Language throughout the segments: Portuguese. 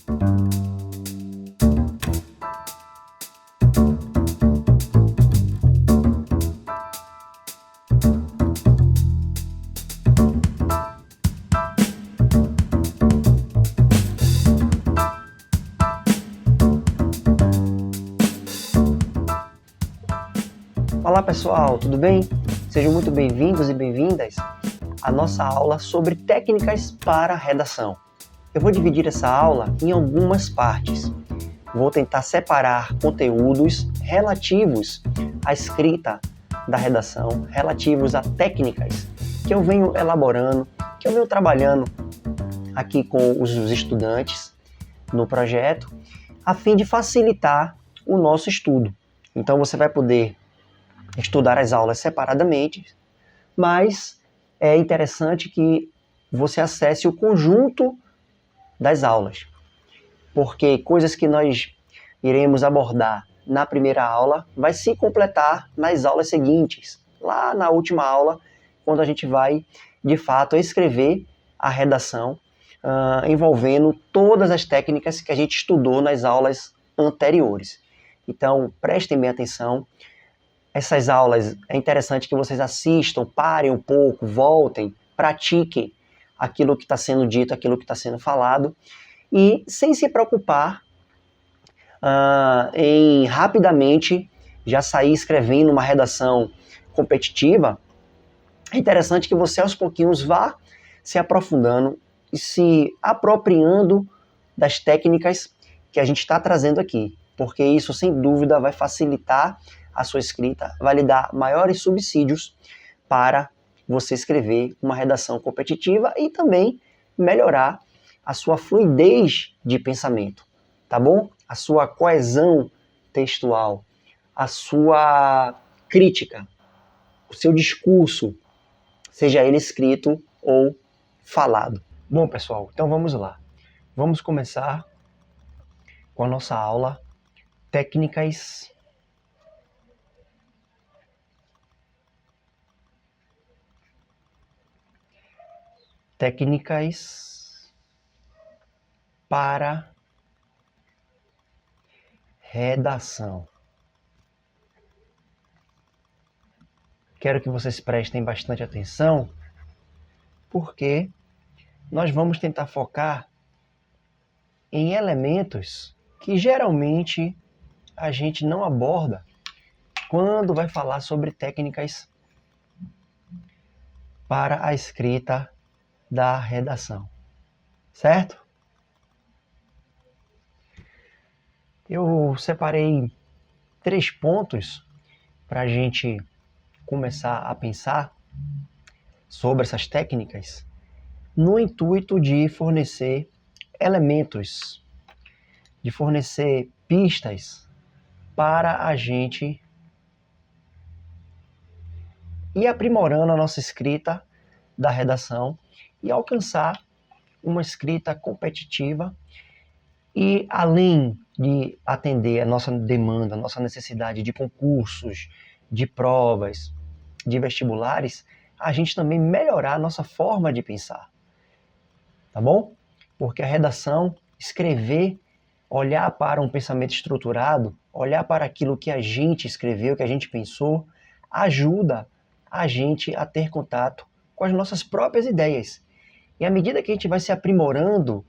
Olá pessoal, tudo bem? Sejam muito bem-vindos e bem-vindas à nossa aula sobre técnicas para redação. Eu vou dividir essa aula em algumas partes. Vou tentar separar conteúdos relativos à escrita da redação, relativos a técnicas que eu venho elaborando, que eu venho trabalhando aqui com os estudantes no projeto, a fim de facilitar o nosso estudo. Então você vai poder estudar as aulas separadamente, mas é interessante que você acesse o conjunto das aulas, porque coisas que nós iremos abordar na primeira aula vai se completar nas aulas seguintes, lá na última aula, quando a gente vai, de fato, escrever a redação, envolvendo todas as técnicas que a gente estudou nas aulas anteriores. Então, prestem bem atenção. Essas aulas é interessante que vocês assistam, parem um pouco, voltem, pratiquem aquilo que está sendo dito, aquilo que está sendo falado, e sem se preocupar em rapidamente já sair escrevendo uma redação competitiva. É interessante que você aos pouquinhos vá se aprofundando e se apropriando das técnicas que a gente está trazendo aqui, porque isso sem dúvida vai facilitar a sua escrita, vai lhe dar maiores subsídios para você escrever uma redação competitiva e também melhorar a sua fluidez de pensamento, tá bom? A sua coesão textual, a sua crítica, o seu discurso, seja ele escrito ou falado. Bom, pessoal, então vamos lá. Vamos começar com a nossa aula Técnicas para redação. Quero que vocês prestem bastante atenção, porque nós vamos tentar focar em elementos que geralmente a gente não aborda quando vai falar sobre técnicas para a escrita da redação, certo? Eu separei 3 pontos para a gente começar a pensar sobre essas técnicas no intuito de fornecer elementos, de fornecer pistas para a gente ir aprimorando a nossa escrita da redação e alcançar uma escrita competitiva e, além de atender a nossa demanda, a nossa necessidade de concursos, de provas, de vestibulares, a gente também melhorar a nossa forma de pensar, tá bom? Porque a redação, escrever, olhar para um pensamento estruturado, olhar para aquilo que a gente escreveu, que a gente pensou, ajuda a gente a ter contato com as nossas próprias ideias. E à medida que a gente vai se aprimorando,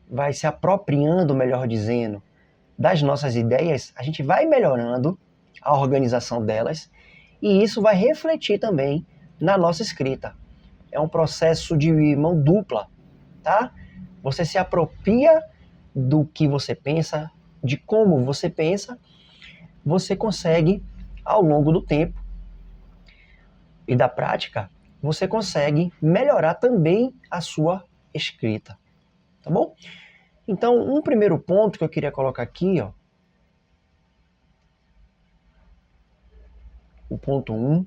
vai se apropriando, melhor dizendo, das nossas ideias, a gente vai melhorando a organização delas e isso vai refletir também na nossa escrita. É um processo de mão dupla, tá? Você se apropria do que você pensa, de como você pensa, você consegue, ao longo do tempo e da prática, você consegue melhorar também a sua escrita, tá bom? Então, um primeiro ponto que eu queria colocar aqui, ó, o ponto 1,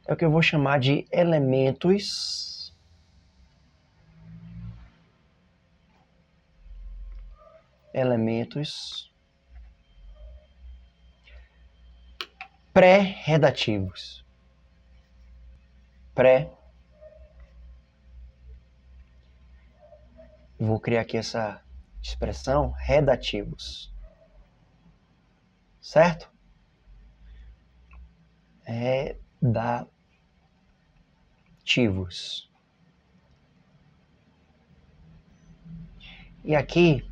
é o que eu vou chamar de elementos pré-redativos. vou criar aqui essa expressão, redativos. Certo? Redativos. E aqui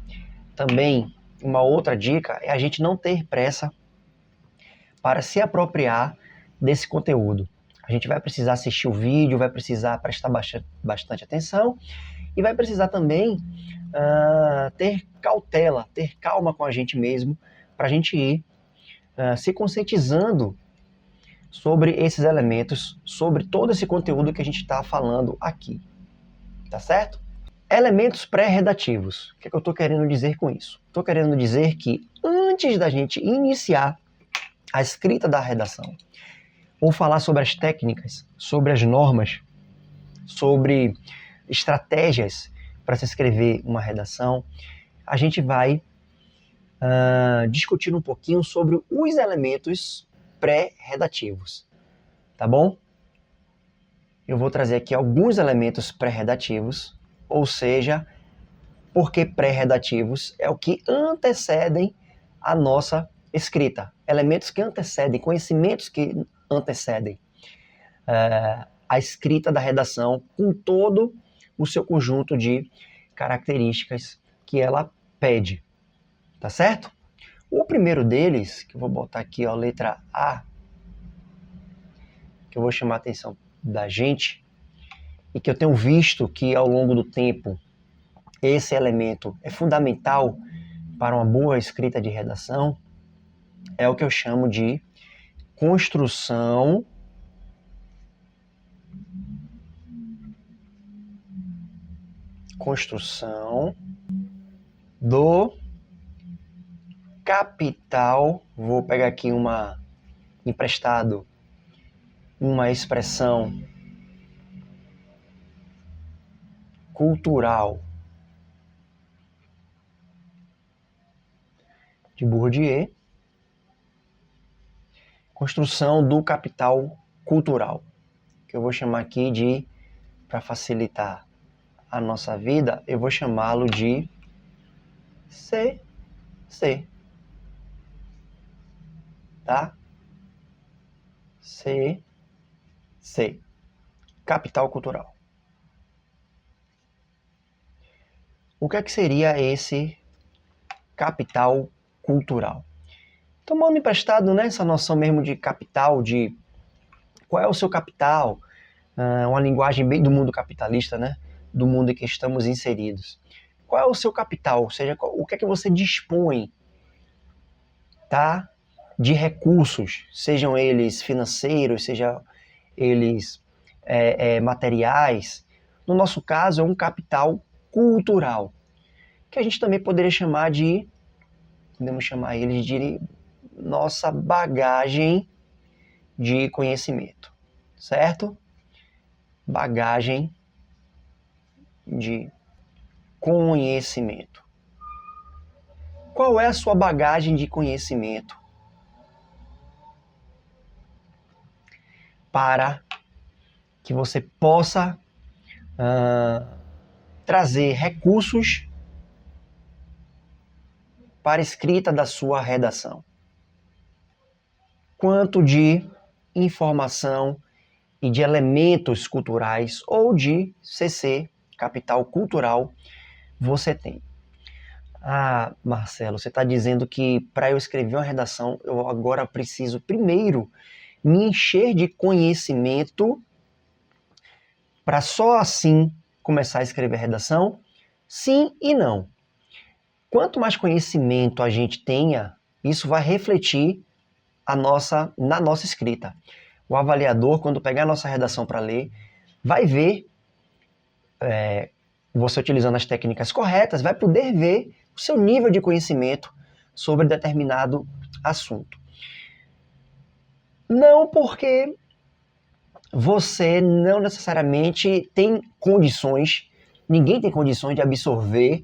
também uma outra dica é a gente não ter pressa para se apropriar desse conteúdo. A gente vai precisar assistir o vídeo, vai precisar prestar bastante atenção e vai precisar também ter cautela, ter calma com a gente mesmo, para a gente ir se conscientizando sobre esses elementos, sobre todo esse conteúdo que a gente está falando aqui. Tá certo? Elementos pré-redativos. O que eu estou querendo dizer com isso? Estou querendo dizer que antes da gente iniciar a escrita da redação, ou falar sobre as técnicas, sobre as normas, sobre estratégias para se escrever uma redação, a gente vai discutir um pouquinho sobre os elementos pré-redativos, tá bom? Eu vou trazer aqui alguns elementos pré-redativos, ou seja, porque pré-redativos é o que antecedem a nossa escrita. Elementos que antecedem, conhecimentos que antecedem a escrita da redação com todo o seu conjunto de características que ela pede. Tá certo? O primeiro deles, que eu vou botar aqui, ó, letra A, que eu vou chamar a atenção da gente, e que eu tenho visto que ao longo do tempo esse elemento é fundamental para uma boa escrita de redação, é o que eu chamo de construção do capital. Vou pegar aqui emprestado uma expressão cultural de Bourdieu. Construção do capital cultural, que eu vou chamar aqui de, para facilitar a nossa vida, eu vou chamá-lo de CC. Tá? CC. Capital cultural. O que é que seria esse capital cultural? Tomando emprestado, né, essa noção mesmo de capital, de qual é o seu capital, uma linguagem bem do mundo capitalista, né, do mundo em que estamos inseridos. Qual é o seu capital? Ou seja, o que é que você dispõe, tá, de recursos, sejam eles financeiros, sejam eles materiais. No nosso caso, é um capital cultural, que a gente também poderia chamar de, podemos chamar eles de nossa bagagem de conhecimento, certo? Bagagem de conhecimento. Qual é a sua bagagem de conhecimento para que você possa trazer recursos para a escrita da sua redação? Quanto de informação e de elementos culturais ou de CC, capital cultural, você tem? Ah, Marcelo, você está dizendo que para eu escrever uma redação, eu agora preciso primeiro me encher de conhecimento para só assim começar a escrever a redação? Sim e não. Quanto mais conhecimento a gente tenha, isso vai refletir na nossa escrita. O avaliador, quando pegar a nossa redação para ler, vai ver, você utilizando as técnicas corretas, vai poder ver o seu nível de conhecimento sobre determinado assunto. Não porque você não necessariamente tem condições, ninguém tem condições de absorver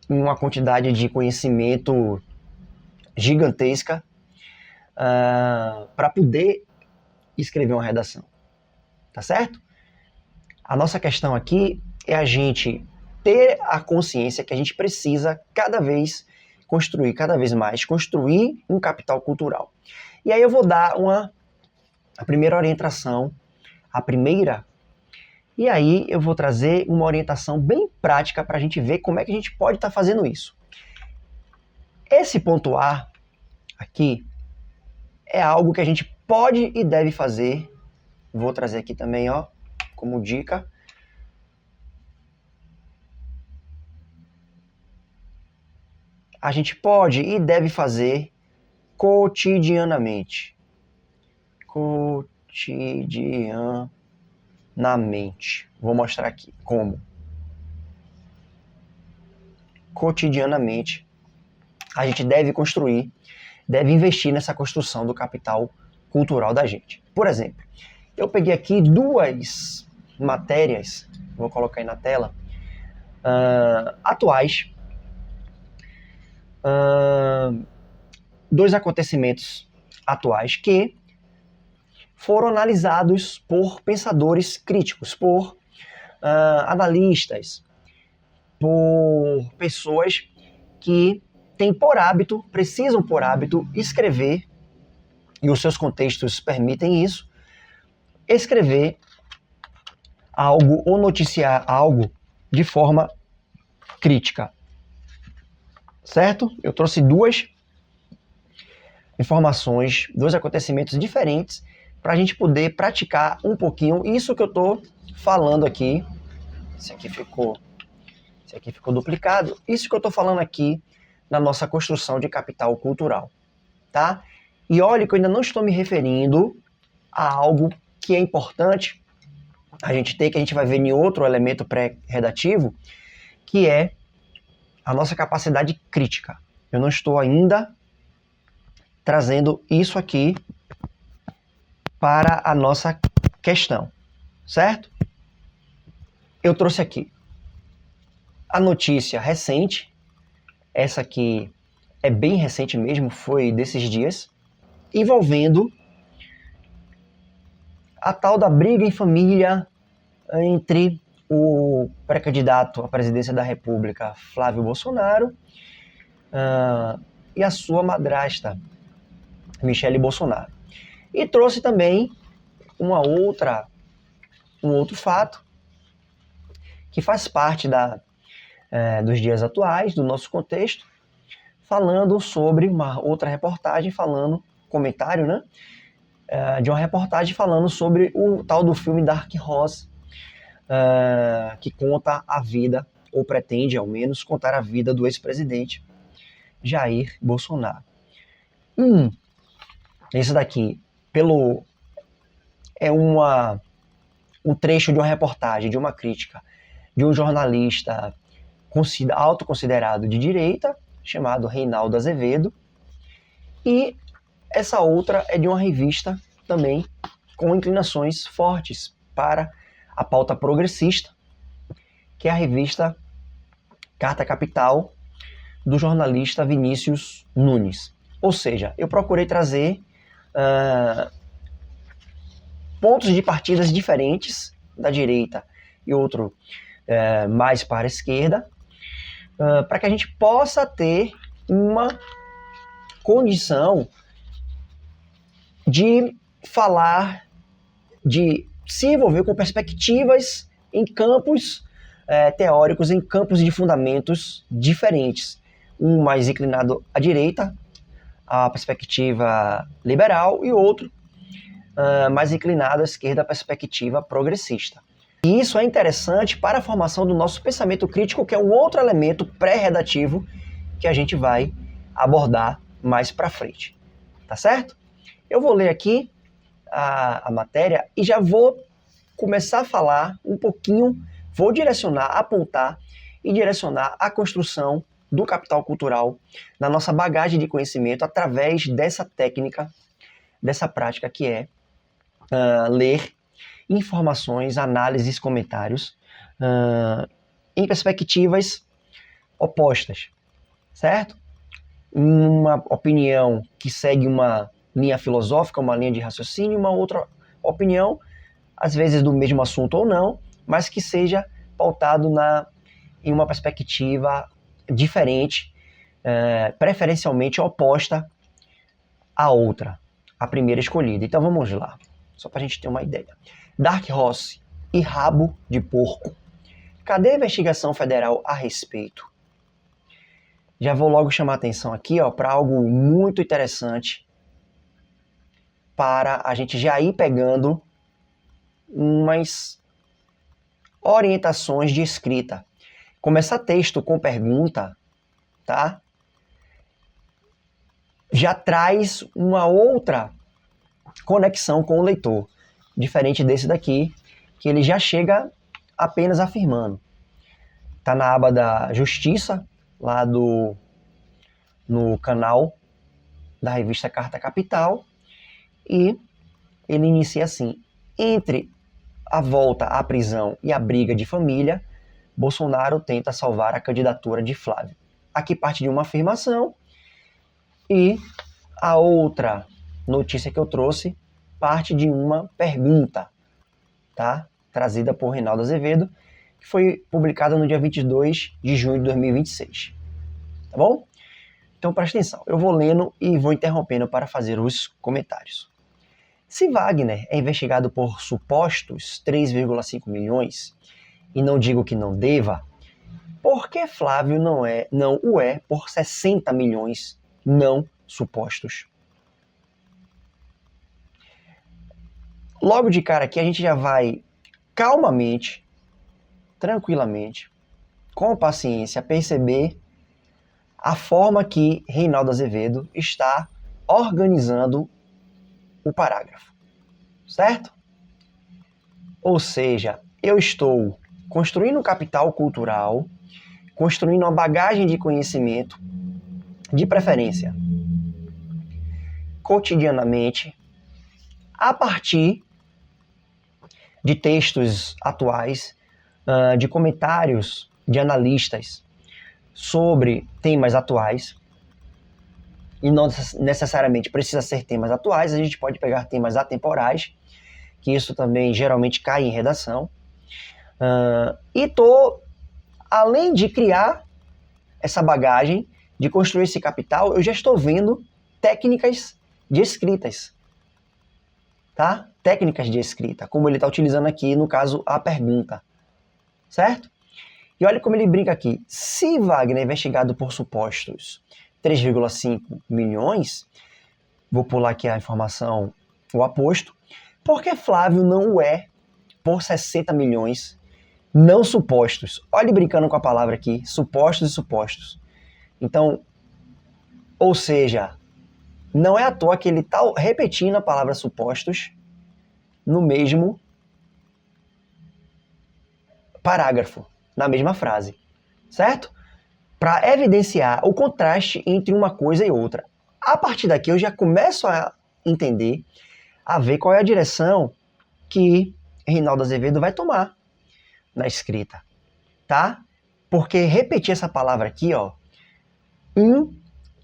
uma quantidade de conhecimento gigantesca para poder escrever uma redação. Tá certo? A nossa questão aqui é a gente ter a consciência que a gente precisa cada vez mais, construir um capital cultural. E aí eu vou dar a primeira orientação, e aí eu vou trazer uma orientação bem prática para a gente ver como é que a gente pode estar fazendo isso. Esse ponto A aqui é algo que a gente pode e deve fazer. Vou trazer aqui também, ó, como dica. A gente pode e deve fazer cotidianamente. Vou mostrar aqui como. Cotidianamente, a gente deve investir nessa construção do capital cultural da gente. Por exemplo, eu peguei aqui 2 matérias, vou colocar aí na tela, atuais, 2 acontecimentos atuais que foram analisados por pensadores críticos, por analistas, por pessoas que precisam por hábito escrever, e os seus contextos permitem isso, escrever algo ou noticiar algo de forma crítica. Certo? Eu trouxe 2 informações, 2 acontecimentos diferentes para a gente poder praticar um pouquinho isso que eu estou falando aqui. Esse aqui ficou duplicado. Isso que eu estou falando aqui na nossa construção de capital cultural, tá? E olha que eu ainda não estou me referindo a algo que é importante a gente ter, que a gente vai ver em outro elemento pré-redativo, que é a nossa capacidade crítica. Eu não estou ainda trazendo isso aqui para a nossa questão, certo? Eu trouxe aqui a notícia recente, essa aqui é bem recente mesmo, foi desses dias, envolvendo a tal da briga em família entre o pré-candidato à presidência da República, Flávio Bolsonaro, e a sua madrasta, Michele Bolsonaro. E trouxe também um outro fato que faz parte dos dias atuais, do nosso contexto, falando sobre uma outra reportagem, comentário, né? De uma reportagem falando sobre o tal do filme Dark Horse, que conta a vida, ou pretende ao menos contar a vida do ex-presidente Jair Bolsonaro. Esse daqui, é um trecho de uma reportagem, de uma crítica, de um jornalista autoconsiderado de direita, chamado Reinaldo Azevedo, e essa outra é de uma revista também com inclinações fortes para a pauta progressista, que é a revista Carta Capital, do jornalista Vinícius Nunes. Ou seja, eu procurei trazer pontos de partidas diferentes da direita e outro mais para a esquerda, para que a gente possa ter uma condição de falar, de se envolver com perspectivas em campos teóricos, em campos de fundamentos diferentes. Um mais inclinado à direita, a perspectiva liberal, e outro mais inclinado à esquerda, a perspectiva progressista. E isso é interessante para a formação do nosso pensamento crítico, que é um outro elemento pré-redativo que a gente vai abordar mais para frente. Tá certo? Eu vou ler aqui a matéria e já vou começar a falar um pouquinho, vou apontar e direcionar a construção do capital cultural na nossa bagagem de conhecimento através dessa técnica, dessa prática que é ler informações, análises, comentários em perspectivas opostas, certo? Uma opinião que segue uma linha filosófica, uma linha de raciocínio, uma outra opinião, às vezes do mesmo assunto ou não, mas que seja pautado na em uma perspectiva diferente, preferencialmente oposta à outra, a primeira escolhida. Então vamos lá, só para a gente ter uma ideia. Dark Horse e Rabo de Porco. Cadê a investigação federal a respeito? Já vou logo chamar a atenção aqui para algo muito interessante para a gente já ir pegando umas orientações de escrita. Começar texto com pergunta, tá? Já traz uma outra conexão com o leitor, diferente desse daqui, que ele já chega apenas afirmando. Tá na aba da Justiça, lá no canal da revista Carta Capital, e ele inicia assim: entre a volta à prisão e a briga de família, Bolsonaro tenta salvar a candidatura de Flávio. Aqui parte de uma afirmação, e a outra notícia que eu trouxe parte de uma pergunta, tá? Trazida por Reinaldo Azevedo, que foi publicada no dia 22 de junho de 2026. Tá bom? Então presta atenção, eu vou lendo e vou interrompendo para fazer os comentários. Se Wagner é investigado por supostos 3,5 milhões, e não digo que não deva, por que Flávio não o é por 60 milhões não supostos? Logo de cara aqui a gente já vai calmamente, tranquilamente, com paciência, perceber a forma que Reinaldo Azevedo está organizando o parágrafo, certo? Ou seja, eu estou construindo um capital cultural, construindo uma bagagem de conhecimento, de preferência, cotidianamente, a partir de textos atuais, de comentários de analistas sobre temas atuais, e não necessariamente precisa ser temas atuais, a gente pode pegar temas atemporais, que isso também geralmente cai em redação. E além de criar essa bagagem, de construir esse capital, eu já estou vendo técnicas de escritas, tá? Técnicas de escrita, como ele está utilizando aqui, no caso, a pergunta, certo? E olha como ele brinca aqui. Se Wagner é investigado por supostos 3,5 milhões, vou pular aqui a informação, o aposto, por que Flávio não o é por 60 milhões não supostos? Olha ele brincando com a palavra aqui, supostos e supostos. Então, ou seja, não é à toa que ele está repetindo a palavra supostos no mesmo parágrafo, na mesma frase, certo? Para evidenciar o contraste entre uma coisa e outra. A partir daqui eu já começo a entender, a ver qual é a direção que Reinaldo Azevedo vai tomar na escrita, tá? Porque repetir essa palavra aqui, um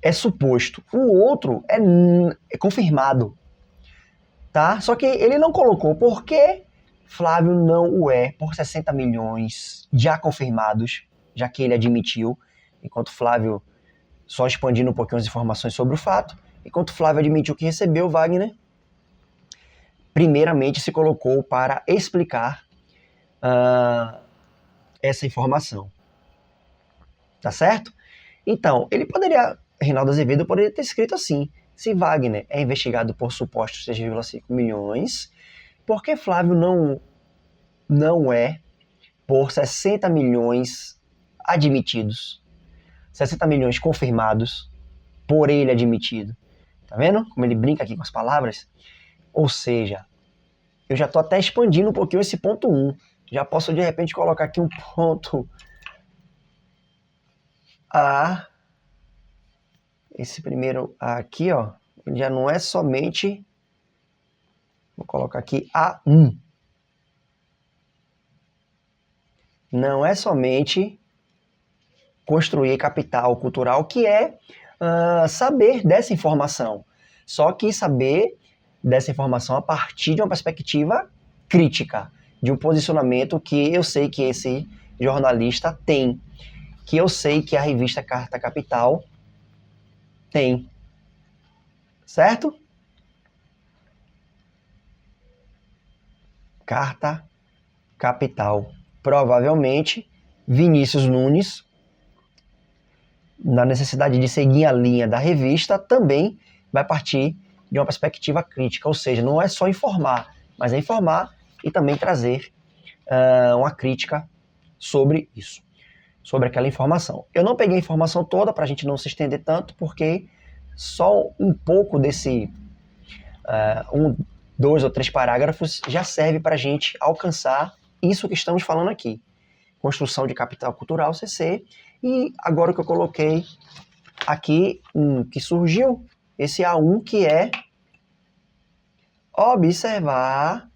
é suposto, o outro é confirmado, tá? Só que ele não colocou por que Flávio não o é por 60 milhões já confirmados, já que ele admitiu, enquanto Flávio, só expandindo um pouquinho as informações sobre o fato, enquanto Flávio admitiu que recebeu, Wagner primeiramente se colocou para explicar essa informação. Tá certo? Então, Reinaldo Azevedo poderia ter escrito assim: se Wagner é investigado por supostos 6,5 milhões, por que Flávio não é por 60 milhões admitidos? 60 milhões confirmados por ele admitido. Tá vendo como ele brinca aqui com as palavras? Ou seja, eu já estou até expandindo um pouquinho esse ponto 1. Já posso, de repente, colocar aqui um ponto A. Esse primeiro A aqui, ele já não é somente... Vou colocar aqui A1. Não é somente construir capital cultural, que é saber dessa informação. Só que saber dessa informação a partir de uma perspectiva crítica, de um posicionamento que eu sei que esse jornalista tem, que eu sei que a revista Carta Capital tem, certo? Carta Capital. Provavelmente, Vinícius Nunes, na necessidade de seguir a linha da revista, também vai partir de uma perspectiva crítica, ou seja, não é só informar, mas é informar e também trazer uma crítica sobre isso, sobre aquela informação. Eu não peguei a informação toda para a gente não se estender tanto, porque só um pouco desse 2 ou 3 parágrafos já serve para a gente alcançar isso que estamos falando aqui. Construção de capital cultural, CC, e agora o que eu coloquei aqui, que surgiu, esse A1, que é observar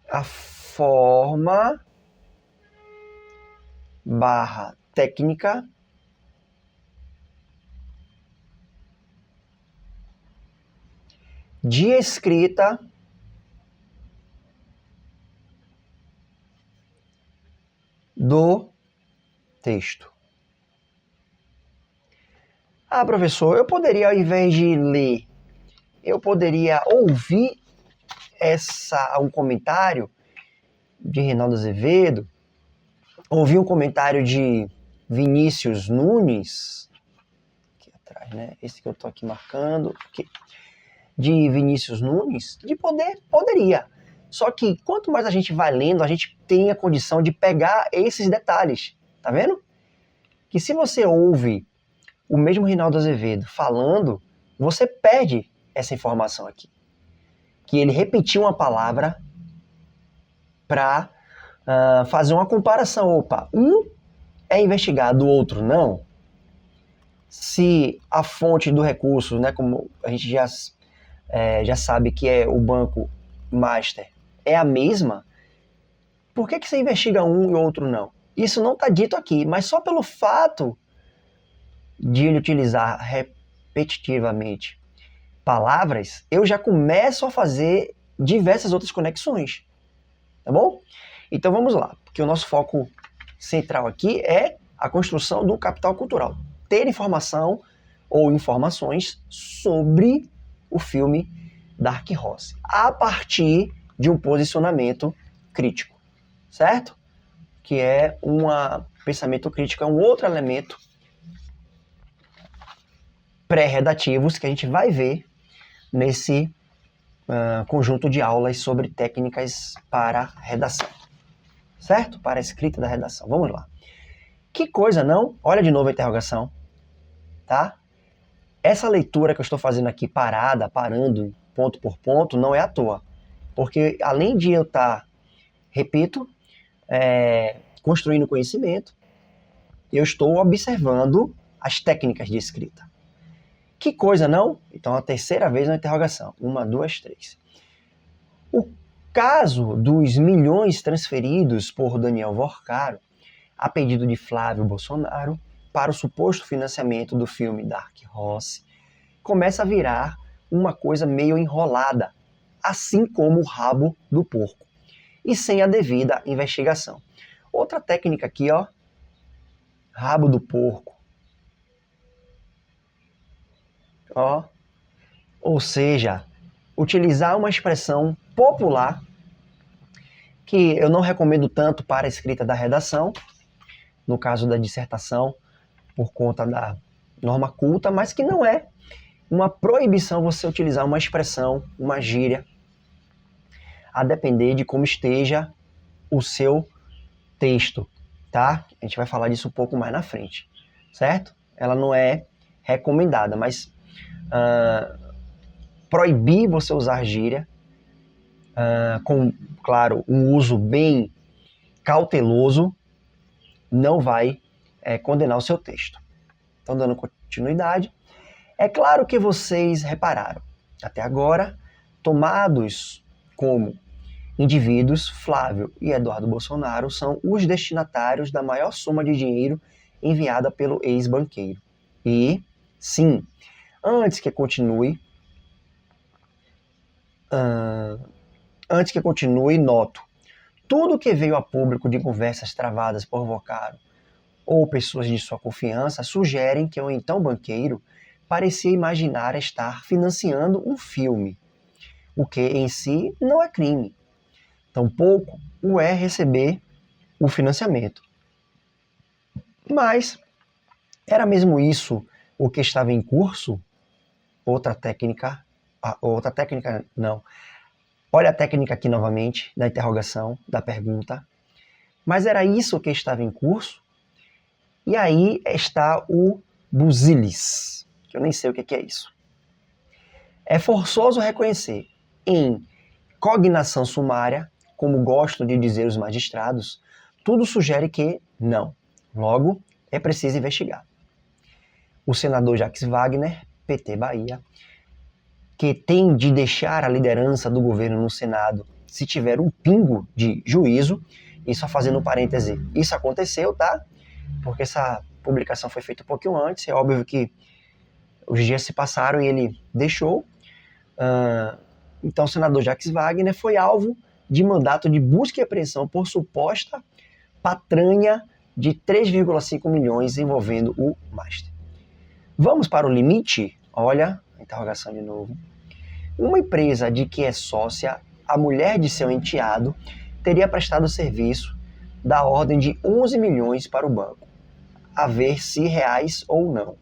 a forma / técnica de escrita do texto. Ah, professor, eu poderia, ao invés de ler, eu poderia ouvir um comentário de Reinaldo Azevedo, ouvir um comentário de Vinícius Nunes, aqui atrás, né? Esse que eu tô aqui marcando, aqui, de Vinícius Nunes, poderia. Só que quanto mais a gente vai lendo, a gente tem a condição de pegar esses detalhes, tá vendo? Que se você ouve o mesmo Reinaldo Azevedo falando, você perde essa informação aqui. Que ele repetiu uma palavra para fazer uma comparação. Opa, um é investigado, o outro não. Se a fonte do recurso, né, como a gente já sabe que é o banco master, é a mesma, por que você investiga um e o outro não? Isso não está dito aqui, mas só pelo fato de ele utilizar repetitivamente palavras, eu já começo a fazer diversas outras conexões, tá bom? Então vamos lá, porque o nosso foco central aqui é a construção do capital cultural. Ter informação ou informações sobre o filme Dark Horse, a partir de um posicionamento crítico, certo? Que é pensamento crítico, é um outro elemento pré-redativos que a gente vai ver nesse conjunto de aulas sobre técnicas para redação, certo? Para a escrita da redação. Vamos lá. Que coisa, não? Olha de novo a interrogação, tá? Essa leitura que eu estou fazendo aqui parando, ponto por ponto, não é à toa. Porque além de eu estar, repito, construindo conhecimento, eu estou observando as técnicas de escrita. Que coisa, não? Então, a terceira vez na interrogação. 1, 2, 3. O caso dos milhões transferidos por Daniel Vorcaro, a pedido de Flávio Bolsonaro, para o suposto financiamento do filme Dark Horse, começa a virar uma coisa meio enrolada, assim como o rabo do porco, e sem a devida investigação. Outra técnica aqui, ó, rabo do porco. Ó, ou seja, utilizar uma expressão popular que eu não recomendo tanto para a escrita da redação, no caso da dissertação, por conta da norma culta, mas que não é uma proibição você utilizar uma expressão, uma gíria, a depender de como esteja o seu texto, tá? A gente vai falar disso um pouco mais na frente, certo? Ela não é recomendada, mas proibir você usar gíria, com, claro, um uso bem cauteloso, não vai condenar o seu texto. Então, dando continuidade, é claro que vocês repararam, até agora, tomados como indivíduos, Flávio e Eduardo Bolsonaro são os destinatários da maior soma de dinheiro enviada pelo ex-banqueiro. E Sim, antes que continue, noto. Tudo que veio a público de conversas travadas por Vocaro ou pessoas de sua confiança sugerem que o então banqueiro parecia imaginar estar financiando um filme, o que em si não é crime. Tampouco o é receber o financiamento. Mas era mesmo isso o que estava em curso? Outra técnica não. Olha a técnica aqui novamente, da interrogação, da pergunta. Mas era isso que estava em curso? E aí está o busilis, que eu nem sei o que é isso. É forçoso reconhecer em cognação sumária, como gostam de dizer os magistrados, tudo sugere que não. Logo, é preciso investigar. O senador Jacques Wagner, PT Bahia, que tem de deixar a liderança do governo no Senado se tiver um pingo de juízo, e só fazendo um parêntese, isso aconteceu, tá? Porque essa publicação foi feita um pouquinho antes, é óbvio que os dias se passaram e ele deixou. Então o senador Jacques Wagner foi alvo de mandato de busca e apreensão por suposta patranha de 3,5 milhões envolvendo o Master. Vamos para o limite? Olha, interrogação de novo. Uma empresa de que é sócia, a mulher de seu enteado, teria prestado serviço da ordem de 11 milhões para o banco, a ver se reais ou não.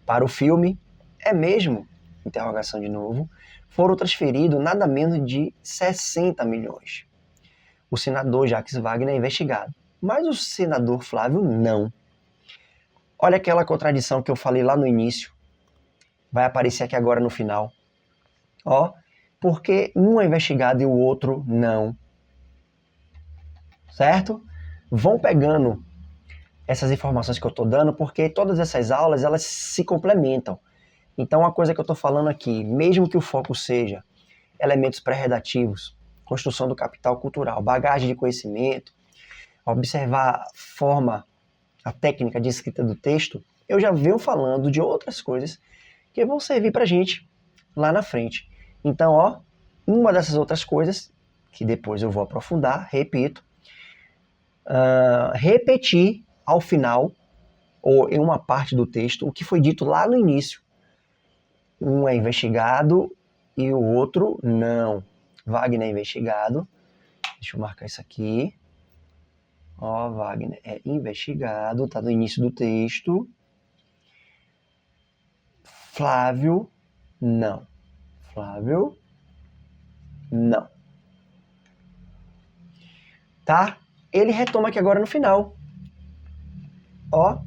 Para o filme, é mesmo? Interrogação de novo. Foram transferidos nada menos de 60 milhões. O senador Jacques Wagner é investigado, mas o senador Flávio não. Olha aquela contradição que eu falei lá no início. Vai aparecer aqui agora no final. Ó, porque um é investigado e o outro não. Certo? Vão pegando essas informações que eu estou dando, porque todas essas aulas, elas se complementam. Então, a coisa que eu estou falando aqui, mesmo que o foco seja elementos pré-redativos, construção do capital cultural, bagagem de conhecimento, observar a forma, a técnica de escrita do texto, eu já venho falando de outras coisas que vão servir para a gente lá na frente. Então, ó, uma dessas outras coisas, que depois eu vou aprofundar, repito, repetir ao final, ou em uma parte do texto, o que foi dito lá no início. Um é investigado e o outro não. Wagner é investigado. Deixa eu marcar isso aqui. Ó, Wagner é investigado, tá no início do texto. Flávio, não. Flávio, não. Tá? Ele retoma aqui agora no final. Ó,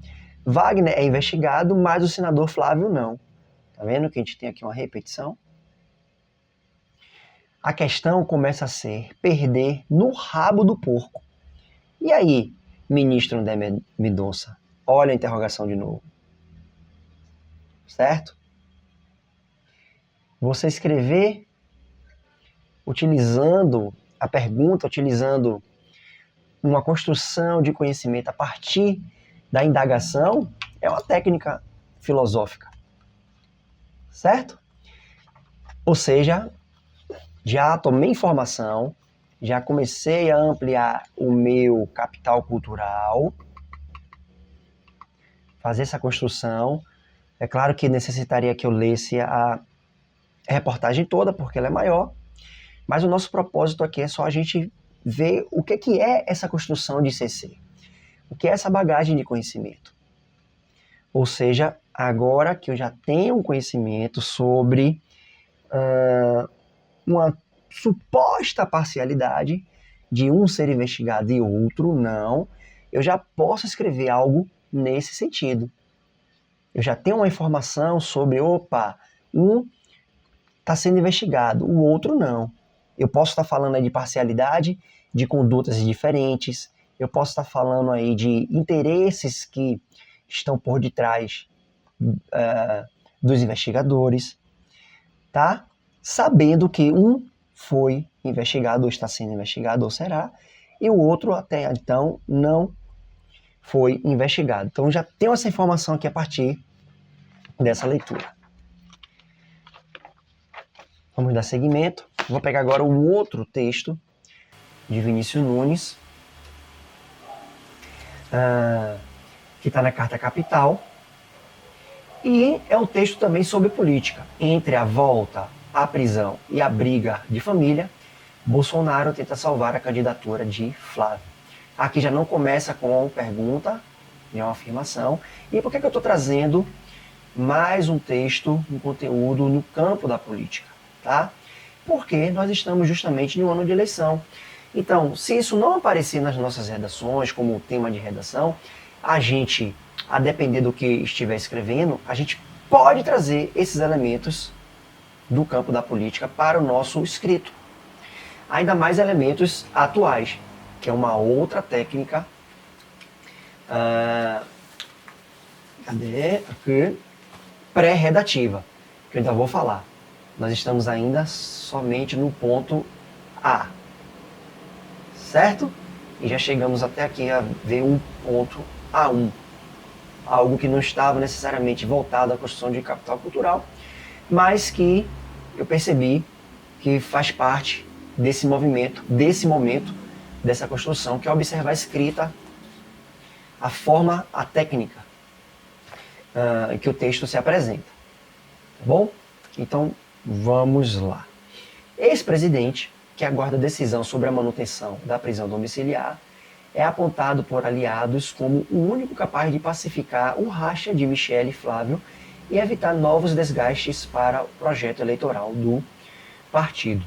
Wagner é investigado, mas o senador Flávio não. Tá vendo que a gente tem aqui uma repetição? A questão começa a ser perder no rabo do porco. E aí, ministro André Mendonça? Olha a interrogação de novo. Certo? Você escrever utilizando a pergunta, utilizando uma construção de conhecimento a partir da indagação, é uma técnica filosófica. Certo? Ou seja, já tomei informação, já comecei a ampliar o meu capital cultural, fazer essa construção. É claro que necessitaria que eu lesse a reportagem toda, porque ela é maior, mas o nosso propósito aqui é só a gente ver o que é essa construção de CC, o que é essa bagagem de conhecimento. Ou seja, agora que eu já tenho um conhecimento sobre uma suposta parcialidade de um ser investigado e outro não, eu já posso escrever algo nesse sentido. Eu já tenho uma informação sobre, opa, um está sendo investigado, o outro não. Eu posso estar falando aí de parcialidade, de condutas diferentes, eu posso estar falando aí de interesses que estão por detrás dos investigadores, tá? Sabendo que um foi investigado, ou está sendo investigado, ou será, e o outro até então não foi investigado. Então já tenho essa informação aqui a partir dessa leitura. Vamos dar seguimento. Vou pegar agora um outro texto de Vinícius Nunes, que está na Carta Capital, e é um texto também sobre política. Entre a volta à prisão e a briga de família, Bolsonaro tenta salvar a candidatura de Flávio. Aqui já não começa com pergunta, é uma afirmação. E por que eu estou trazendo mais um texto, um conteúdo no campo da política? Tá? Porque nós estamos justamente em um ano de eleição. Então, se isso não aparecer nas nossas redações como tema de redação, a gente, a depender do que estiver escrevendo, a gente pode trazer esses elementos do campo da política para o nosso escrito. Ainda mais elementos atuais, que é uma outra técnica. Cadê? Aqui. Pré-redativa, que eu ainda vou falar. Nós estamos ainda somente no ponto A. Certo? E já chegamos até aqui a ver um ponto A1. Algo que não estava necessariamente voltado à construção de capital cultural, mas que eu percebi que faz parte desse movimento, desse momento, dessa construção, que é observar a escrita, a forma, a técnica que o texto se apresenta. Tá bom? Então, vamos lá. Ex-presidente, que aguarda decisão sobre a manutenção da prisão domiciliar, é apontado por aliados como o único capaz de pacificar o racha de Michele e Flávio e evitar novos desgastes para o projeto eleitoral do partido,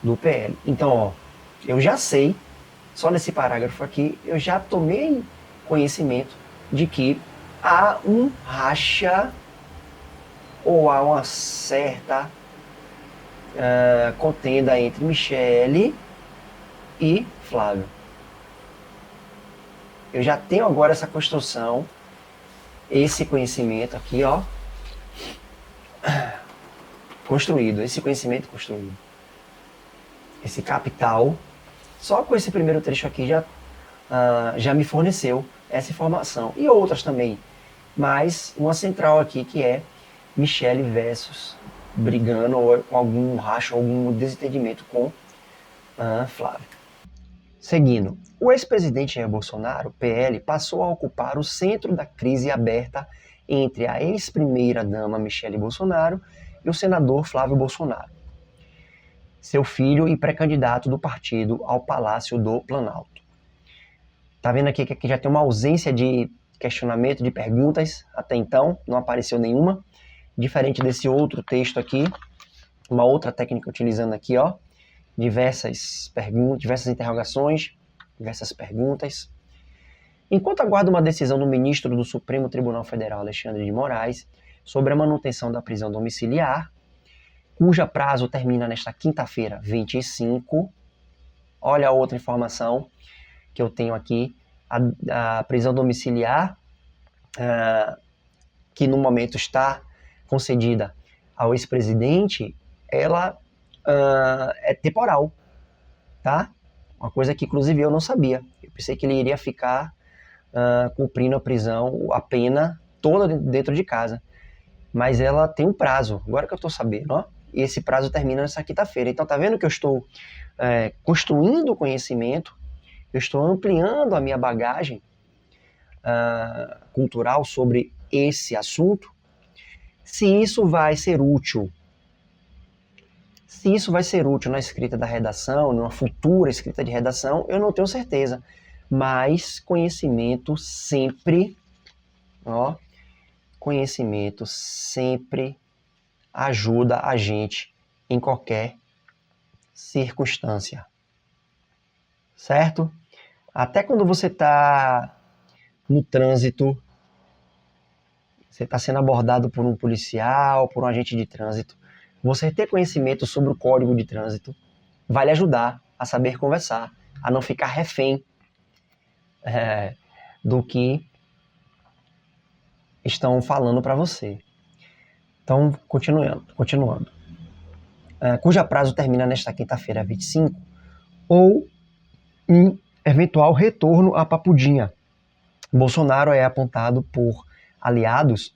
do PL. Então, ó, eu já sei, só nesse parágrafo aqui, eu já tomei conhecimento de que há um racha ou há uma certa contenda entre Michele e Flávio. Eu já tenho agora essa construção, esse conhecimento aqui, ó, construído, esse conhecimento construído. Esse capital, só com esse primeiro trecho aqui já me forneceu essa informação. E outras também, mas uma central aqui que é Michele versus brigando ou com algum racha, algum desentendimento com Flávio. Seguindo, o ex-presidente Jair Bolsonaro, PL, passou a ocupar o centro da crise aberta entre a ex-primeira-dama Michele Bolsonaro e o senador Flávio Bolsonaro, seu filho e pré-candidato do partido ao Palácio do Planalto. Tá vendo aqui que aqui já tem uma ausência de questionamento, de perguntas, até então, não apareceu nenhuma, diferente desse outro texto aqui, uma outra técnica utilizando aqui, ó, diversas perguntas, diversas interrogações, diversas perguntas. Enquanto aguarda uma decisão do ministro do Supremo Tribunal Federal, Alexandre de Moraes, sobre a manutenção da prisão domiciliar, cuja prazo termina nesta quinta-feira, 25, olha a outra informação que eu tenho aqui, a prisão domiciliar, que no momento está concedida ao ex-presidente, ela é temporal, tá? Uma coisa que, inclusive, eu não sabia. Eu pensei que ele iria ficar cumprindo a prisão, a pena toda dentro de casa. Mas ela tem um prazo, agora que eu estou sabendo, ó. E esse prazo termina nessa quinta-feira. Então, tá vendo que eu estou construindo conhecimento, eu estou ampliando a minha bagagem cultural sobre esse assunto. Se isso vai ser útil na escrita da redação, numa futura escrita de redação, eu não tenho certeza. Mas conhecimento sempre ajuda a gente em qualquer circunstância. Certo? Até quando você está no trânsito, você está sendo abordado por um policial, por um agente de trânsito, você ter conhecimento sobre o código de trânsito vai lhe ajudar a saber conversar, a não ficar refém do que estão falando para você. Então, continuando. Cuja prazo termina nesta quinta-feira, 25, ou um eventual retorno à Papudinha. Bolsonaro é apontado por aliados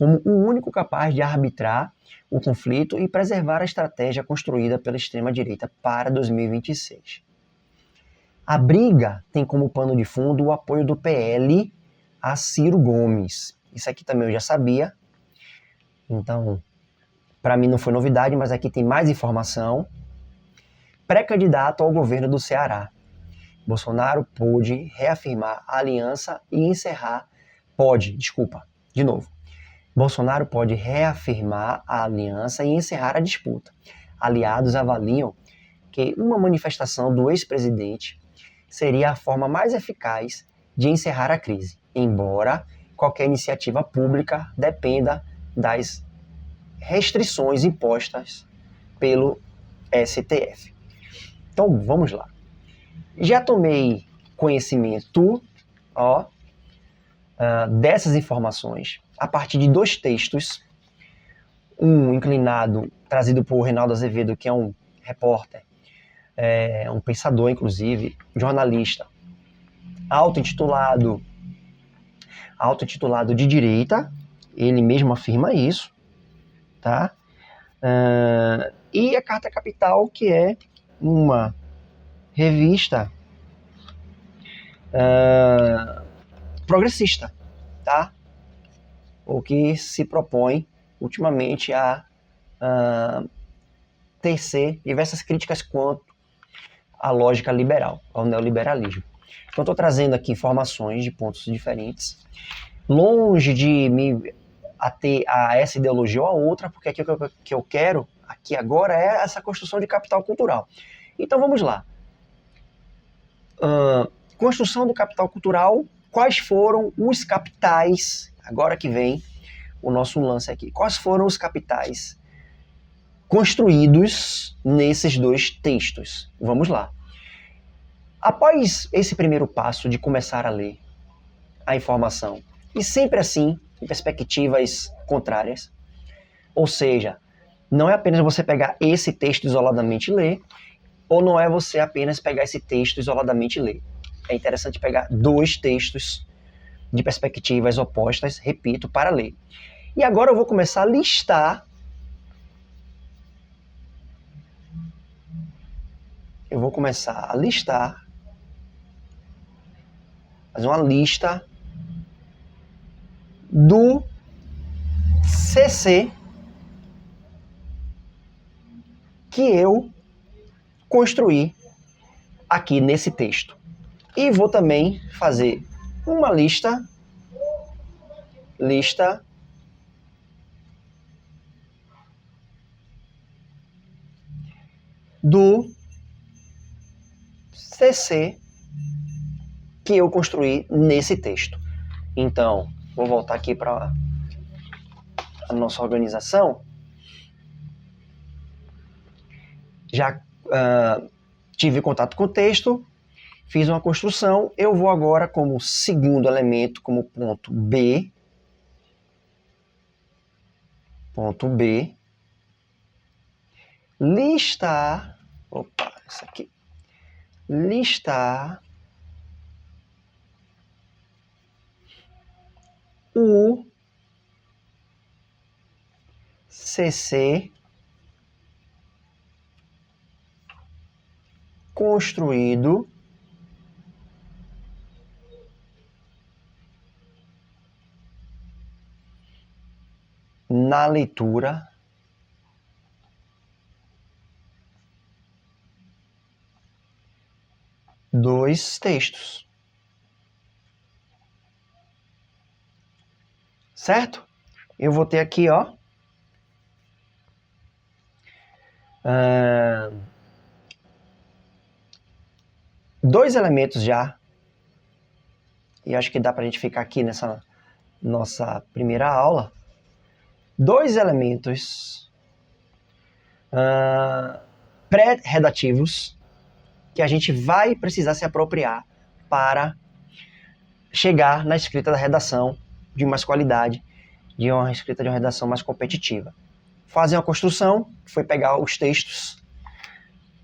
como o único capaz de arbitrar o conflito e preservar a estratégia construída pela extrema-direita para 2026. A briga tem como pano de fundo o apoio do PL a Ciro Gomes. Isso aqui também eu já sabia, então para mim não foi novidade, mas aqui tem mais informação. Pré-candidato ao governo do Ceará. Bolsonaro pôde reafirmar a aliança e encerrar... Bolsonaro pode reafirmar a aliança e encerrar a disputa. Aliados avaliam que uma manifestação do ex-presidente seria a forma mais eficaz de encerrar a crise, embora qualquer iniciativa pública dependa das restrições impostas pelo STF. Então, vamos lá. Já tomei conhecimento dessas informações a partir de 2 textos, um inclinado, trazido por Reinaldo Azevedo, que é um repórter, um pensador, inclusive, jornalista, auto-intitulado de direita, ele mesmo afirma isso, tá? E a Carta Capital, que é uma revista progressista, tá? O que se propõe ultimamente a tecer diversas críticas quanto à lógica liberal, ao neoliberalismo. Então, estou trazendo aqui informações de pontos diferentes, longe de me ater a essa ideologia ou a outra, porque aqui o que eu quero aqui agora é essa construção de capital cultural. Então, vamos lá. Construção do capital cultural, quais foram os capitais, agora que vem o nosso lance aqui, quais foram os capitais construídos nesses 2 textos? Vamos lá. Após esse primeiro passo de começar a ler a informação, e sempre assim, em perspectivas contrárias, ou seja, não é apenas você pegar esse texto isoladamente e ler, ou não é você apenas pegar esse texto isoladamente e ler. É interessante pegar 2 textos de perspectivas opostas, repito, para ler. E agora eu vou começar a listar. Fazer uma lista do CC que eu construí aqui nesse texto. E vou também fazer uma lista do CC que eu construí nesse texto. Então, vou voltar aqui para a nossa organização. Já tive contato com o texto, fiz uma construção, eu vou agora como segundo elemento, como ponto B, listar o CC construído na leitura dos textos. Certo? Eu vou ter aqui, ó, dois elementos já, e acho que dá pra gente ficar aqui nessa nossa primeira aula, 2 elementos pré-redativos que a gente vai precisar se apropriar para chegar na escrita da redação de mais qualidade, de uma escrita de uma redação mais competitiva. Fazer uma construção, foi pegar os textos,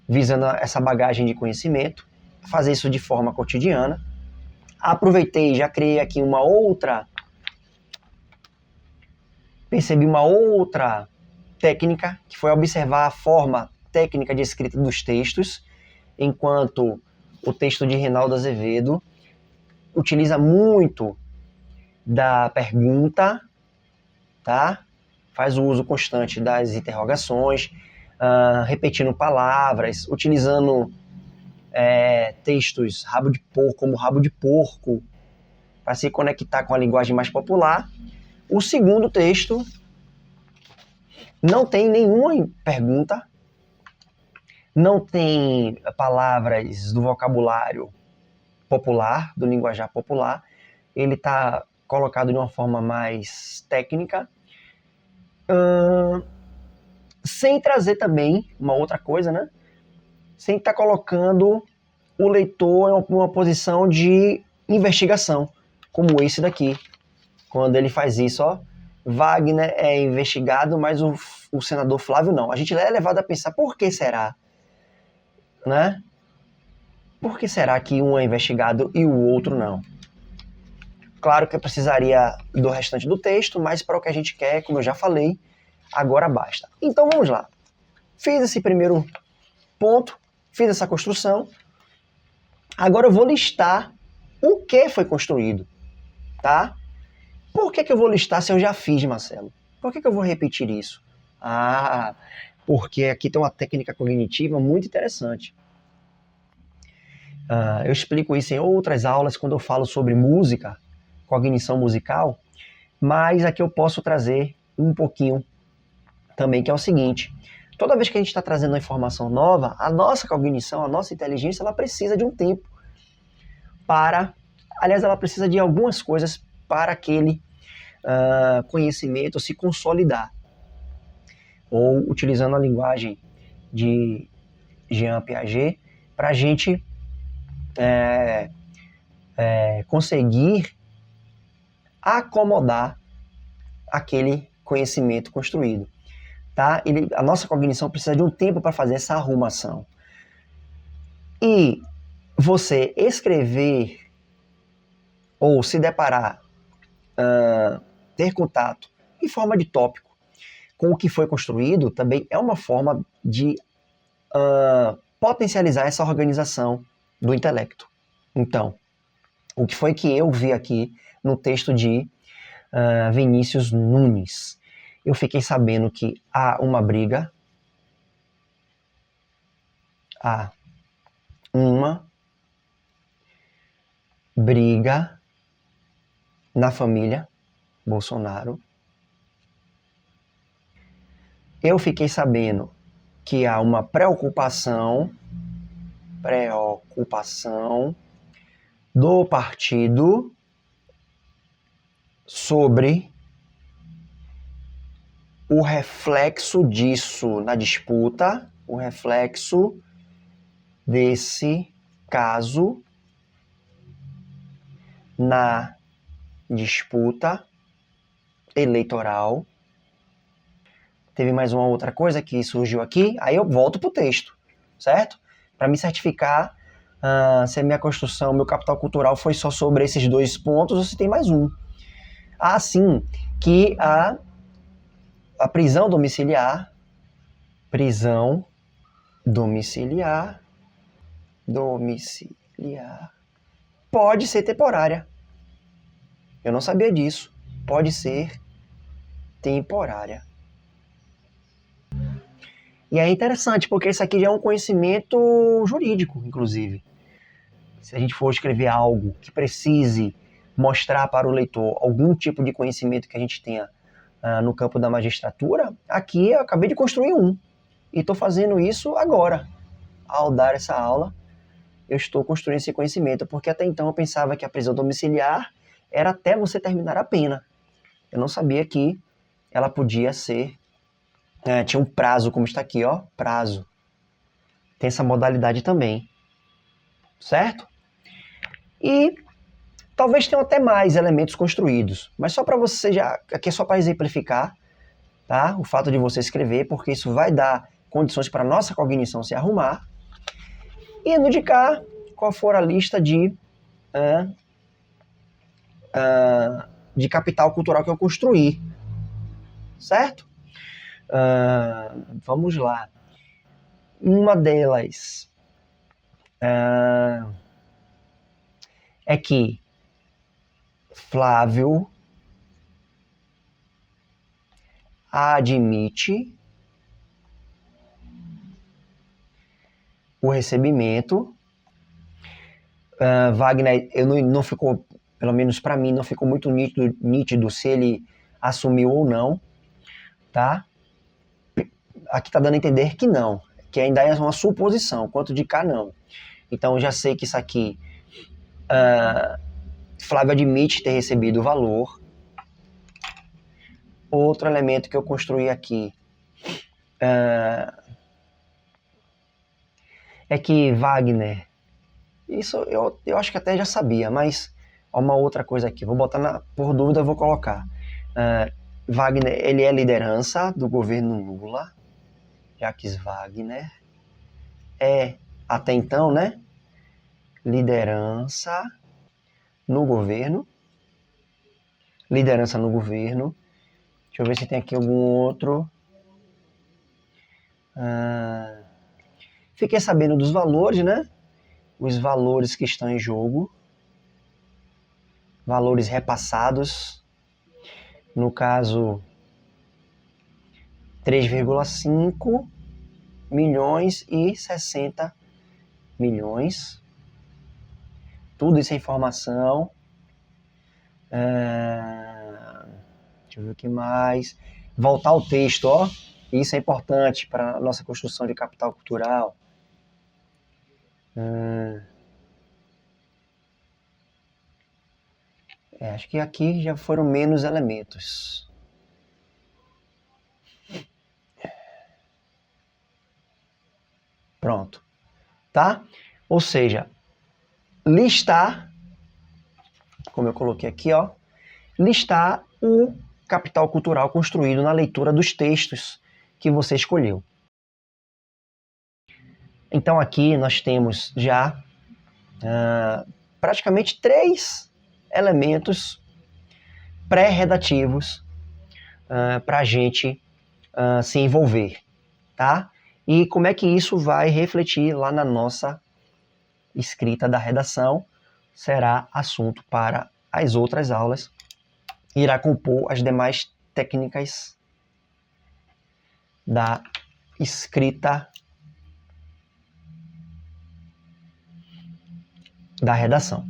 visando essa bagagem de conhecimento, fazer isso de forma cotidiana. Aproveitei, já criei aqui uma outra percebi uma outra técnica, que foi observar a forma técnica de escrita dos textos, enquanto o texto de Reinaldo Azevedo utiliza muito da pergunta, tá? Faz o uso constante das interrogações, repetindo palavras, utilizando textos como rabo de porco, para se conectar com a linguagem mais popular. O segundo texto não tem nenhuma pergunta, não tem palavras do vocabulário popular, do linguajar popular. Ele está colocado de uma forma mais técnica, sem trazer também uma outra coisa, né? Sem estar colocando o leitor em uma posição de investigação, como esse daqui. Quando ele faz isso, ó, Wagner é investigado, mas o senador Flávio não. A gente é levado a pensar, por que será? Né? Por que será que um é investigado e o outro não? Claro que eu precisaria do restante do texto, mas para o que a gente quer, como eu já falei, agora basta. Então vamos lá. Fiz esse primeiro ponto, fiz essa construção. Agora eu vou listar o que foi construído, tá? Por que eu vou listar se eu já fiz, Marcelo? Por que eu vou repetir isso? Porque aqui tem uma técnica cognitiva muito interessante. Eu explico isso em outras aulas quando eu falo sobre música, cognição musical, mas aqui eu posso trazer um pouquinho também, que é o seguinte: toda vez que a gente está trazendo uma informação nova, a nossa cognição, a nossa inteligência, ela precisa de um tempo ela precisa de algumas coisas para aquele conhecimento se consolidar. Ou, utilizando a linguagem de Jean Piaget, para a gente conseguir acomodar aquele conhecimento construído. Tá? A nossa cognição precisa de um tempo para fazer essa arrumação. E você escrever ou se deparar, ter contato em forma de tópico com o que foi construído, também é uma forma de potencializar essa organização do intelecto. Então, o que foi que eu vi aqui no texto de Vinícius Nunes? Eu fiquei sabendo que há uma briga, na família Bolsonaro. Eu fiquei sabendo que há uma preocupação do partido sobre o reflexo disso na disputa, o reflexo desse caso na disputa eleitoral. Teve mais uma outra coisa que surgiu aqui, aí eu volto pro texto, certo? Para me certificar se a minha construção, meu capital cultural foi só sobre esses dois pontos ou se tem mais um. Sim, que a prisão domiciliar pode ser temporária. Eu não sabia disso. Pode ser temporária. E é interessante, porque isso aqui já é um conhecimento jurídico, inclusive. Se a gente for escrever algo que precise mostrar para o leitor algum tipo de conhecimento que a gente tenha no campo da magistratura, aqui eu acabei de construir um. E estou fazendo isso agora. Ao dar essa aula, eu estou construindo esse conhecimento, porque até então eu pensava que a prisão domiciliar era até você terminar a pena. Eu não sabia que ela podia ser... tinha um prazo, como está aqui, ó, prazo. Tem essa modalidade também. Certo? E talvez tenham até mais elementos construídos, mas só para você aqui é só para exemplificar, tá? O fato de você escrever, porque isso vai dar condições para a nossa cognição se arrumar. E no de cá, qual for a lista de capital cultural que eu construí. certo? Vamos lá. Uma delas é que Flávio admite o recebimento. Wagner, não ficou, pelo menos para mim, não ficou muito nítido se ele assumiu ou não, tá? Aqui tá dando a entender que não, que ainda é uma suposição, quanto de cá não. Então eu já sei que isso aqui, Flávio admite ter recebido o valor. Outro elemento que eu construí aqui é que Wagner, isso eu acho que até já sabia, mas uma outra coisa aqui, vou botar por dúvida, eu vou colocar. Wagner, ele é liderança do governo Lula. Jacques Wagner é, até então, né, liderança no governo. Liderança no governo. Deixa eu ver se tem aqui algum outro. Fiquei sabendo dos valores, né? Os valores que estão em jogo. Valores repassados. No caso, 3,5 milhões e 60 milhões. Tudo isso é informação. Deixa eu ver o que mais. Voltar ao texto, ó. Isso é importante para a nossa construção de capital cultural. Acho que aqui já foram menos elementos. Pronto. Tá? Ou seja, listar, como eu coloquei aqui, ó, listar o capital cultural construído na leitura dos textos que você escolheu. Então aqui nós temos já praticamente 3 elementos pré-redativos para a gente se envolver, tá? E como é que isso vai refletir lá na nossa escrita da redação será assunto para as outras aulas. Irá compor as demais técnicas da escrita da redação.